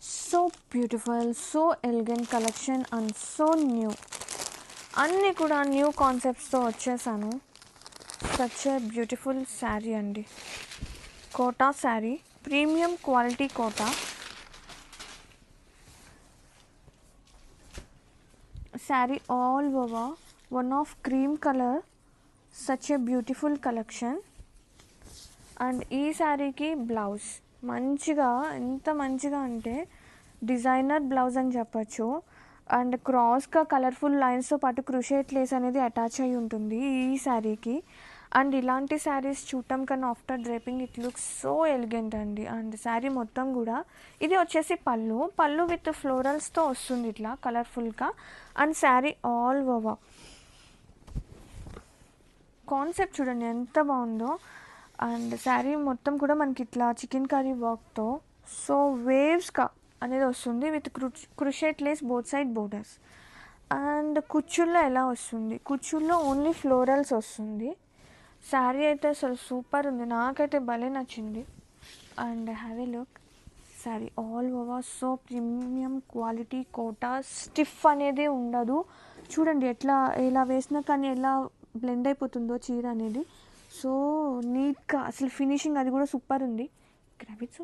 So beautiful, so elegant collection and so new. అన్నీ కూడా new కాన్సెప్ట్స్తో వచ్చేసాను. సచ్ ఏ బ్యూటిఫుల్ శారీ అండి. Kota sari, premium quality Kota sari all over one of cream colour. Such a beautiful collection. And ఈ శారీకి blouse మంచిగా, ఎంత మంచిగా అంటే డిజైనర్ బ్లౌజ్ అని చెప్పచ్చు. అండ్ క్రాస్గా కలర్ఫుల్ లైన్స్తో పాటు క్రూషియేట్ లేస్ అనేది అటాచ్ అయి ఉంటుంది ఈ శారీకి. అండ్ ఇలాంటి శారీస్ చూడటం కన్నా after draping it looks so elegant అండి. అండ్ శారీ మొత్తం కూడా ఇది వచ్చేసి పళ్ళు విత్ ఫ్లోరల్స్తో వస్తుంది ఇట్లా కలర్ఫుల్గా. And sari all over concept చూడండి ఎంత బాగుందో. అండ్ శారీ మొత్తం కూడా మనకి ఇట్లా చికెన్ కర్రీ వర్క్తో సో వేవ్స్గా అనేది వస్తుంది with crochet lace both side borders. And కుచ్చుల్లో ఎలా వస్తుంది, కుచ్చుల్లో ఓన్లీ ఫ్లోరల్స్ వస్తుంది. శారీ అయితే అసలు సూపర్ ఉంది, నాకైతే భలే నచ్చింది. And have a look. Sari all over so premium quality Kota, stiff అనేది ఉండదు. చూడండి ఎట్లా ఇలా వేసినా కానీ ఎలా బ్లెండ్ అయిపోతుందో చీర అనేది. సో నీట్గా అసలు ఫినిషింగ్ అది కూడా సూపర్ ఉంది. Grab it so